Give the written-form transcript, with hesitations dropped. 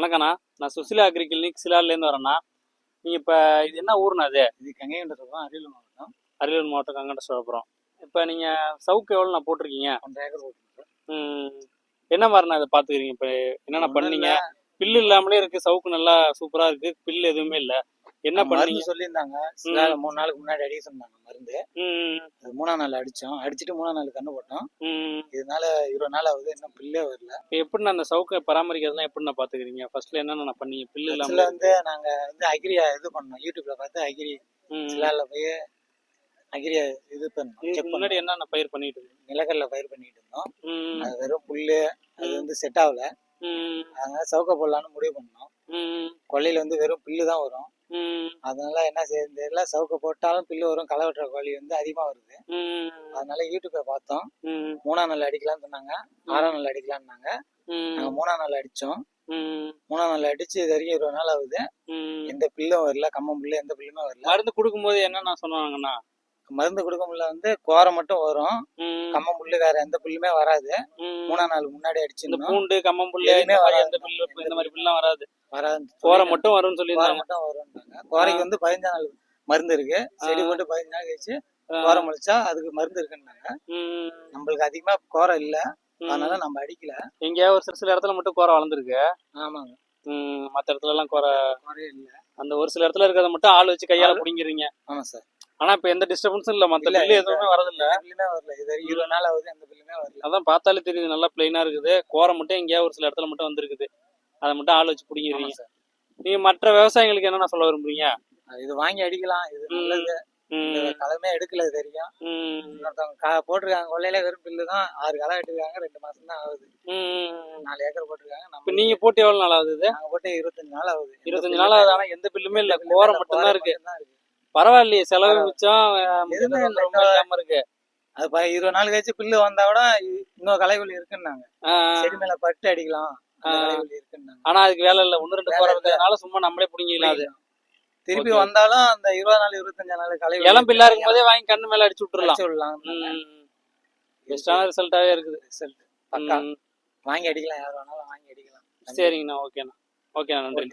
வணக்கண்ணா, நான் Susheela agri clinic சிலார்லேருந்து வரேண்ணா. நீங்கள் இப்போ இது என்ன ஊருண்ணா அது? இது கங்கைகொண்ட சோழபுரம், அரியலூர் மாவட்டம். அரியலூர் மாவட்டம் கங்கண்ட சோழபுரம். இப்போ நீங்கள் சவுக்கு எவ்வளோண்ணா போட்டிருக்கீங்க? 1.5 ஏக்கர் போட்டுருக்கோம். என்ன மாதிரிண்ணா இதை பார்த்துக்கிறீங்க? இப்போ என்னென்ன பண்ணீங்க? பில்லு இல்லாமலே இருக்குது, சவுக்கு நல்லா சூப்பராக இருக்குது, பில்லு எதுவுமே இல்லை. என்ன பண்ணீங்க? சொல்லியிருந்தாங்க 3 நாளுக்கு முன்னாடி அடிக்க சொன்னாங்க மருந்து. அது 3ஆம் நாள் அடித்தோம். அடிச்சுட்டு 3ஆம் நாள் கண்ணு போட்டோம். இதனால 20 நாள் ஆகுது, இன்னும் பில்லே வரல. எப்படிண்ணா அந்த சவுக்கை பராமரிக்கிறதுலாம் எப்படிண்ணா பார்த்துக்கிறீங்க? ஃபர்ஸ்ட்ல என்னென்ன பண்ணீங்க? பில்லு இல்லாமல் வந்து நாங்கள் வந்து அக்ரியா இது பண்ணோம். யூடியூப்ல பார்த்து அக்ரி சிலால போய் அக்ரியா இது பண்ணோம். முன்னாடி என்னென்ன பயிர் பண்ணிட்டு இருந்தோம்? நிலக்கடலை பயிர் பண்ணிட்டு இருந்தோம். அது வெறும் புல்லு, அது வந்து செட் ஆகல. அதனால சவுக்க போடலான்னு முடிவு பண்ணோம். கொல்லையில வந்து வெறும் பில்லு தான் வரும். அதனால என்ன செய்யறது தெரியல, சவுக்க போட்டாலும் பில்லு வரும், களை வெட்டுற கோழி வந்து அதிகமா வருது. அதனால யூடியூப்பை பார்த்தோம். 3ஆம் நாள் அடிக்கலாம்னு சொன்னாங்க, 6ஆம் நாள் அடிக்கலாம்னாங்க. நாங்க 3ஆம் நாள் அடிச்சோம். 3ஆம் நாள் அடிச்சு இது வரைக்கும் 20 நாள் ஆகுது. எந்த பில்லும் வரல, கம்மம் புல்லு எந்த பில்லுமே வரல. மருந்து கொடுக்கும் போது என்னன்னா சொன்னாங்கண்ணா? மருந்து கொடுக்கும்போது வந்து கோரை மட்டும் வரும், கம்மம் புல்லு வேற எந்த புல்லுமே வராது. 3ஆம் நாள் முன்னாடி அடிச்சு பூண்டு கம்மம் புல்லு எந்த பில்லு இந்த மாதிரி பில்லாம் வராது. கோரை மட்டும் வரும்னு சொல்லி மட்டும் வரும்னாங்க. கோரைக்கு வந்து 15 நாள் மருந்து இருக்கு. செடி போட்டு 15 நாள் கழிச்சு கோரை முளைச்சா அதுக்கு மருந்து இருக்குன்னாங்க. நம்மளுக்கு அதிகமா கோரை இல்ல, அதனால நம்ம அடிக்கல. எங்கேயாவது ஒரு சில இடத்துல மட்டும் கோரை வளர்ந்துருக்கு. ஆமாங்க. மற்ற இடத்துல எல்லாம் கோரை இல்ல. அந்த ஒரு சில இடத்துல இருக்கிறத மட்டும் ஆள் வச்சு கையால பிடிங்கிறீங்க. ஆமா சார். ஆனா இப்ப எந்த டிஸ்டர்பன்ஸும் இல்ல, மத்த பில்லு எதுவுமே வரதில்ல. பில்லுமே வரல, இது 20 நாள் ஆகுது, எந்த பில்லுமே வரல. அதான் பார்த்தாலே தெரியுது, நல்லா பிளைனா இருக்குது. கோரை மட்டும் எங்கேயாவது ஒரு சில இடத்துல மட்டும் வந்திருக்குது, அதை மட்டும் ஆள் வச்சு பிடிங்கிறீங்க. நீங்க மற்ற விவசாயிகளுக்கு என்னென்ன சொல்ல விரும்புறீங்க? இது வாங்கி அடிக்கலாம், இது நல்லது. களமே எடுக்கல இது தெரியும். இன்னொருத்தவங்க போட்டிருக்காங்க கொள்ளையில வெறும் பில்லு தான், 6 களை வெட்டிருக்காங்க, 2 மாசம் தான் ஆகுது. 4 ஏக்கர் போட்டிருக்காங்க. நீங்க போட்டு எவ்வளவு நாள் ஆகுது? நாங்க போட்டு 25 நாள் ஆகுது. 25 நாள் ஆகுது. ஆனா எந்த பில்லுமே இல்ல, கோரை மட்டும் தான் இருக்கு. பரவாயில்லையே, செலவு மிச்சம், எதுவுமே இல்லாம இருக்கு. அது 20 நாள் கழிச்சு பில்லு வந்தா கூட இன்னொரு களைவெளி இருக்குன்னாங்க. செடி மேல பட்டு அடிக்கலாம், களைவெளி இருக்குன்னாங்க. ஆனா அதுக்கு வேலை இல்ல, 1-2 கோரை இருக்கிறதுனால சும்மா நம்மளே பிடிங்கிக்கலாம். அது திருப்பி வந்தாலும் அந்த 20 நாள் 25 நாள் களைவெளி இளம் பில்லா இருக்கும் போதே வாங்கி கண்ணு மேல அடிச்சு விட்டுறலாம். பெஸ்டான ரிசல்ட்டாவே இருக்குது. ரிசல்ட் பக்கா. வாங்கி அடிக்கலாம், யார் வேணாலும் வாங்கி அடிக்கலாம். சரிங்கண்ணா, ஓகேண்ணா, ஓகேண்ணா, நன்றி.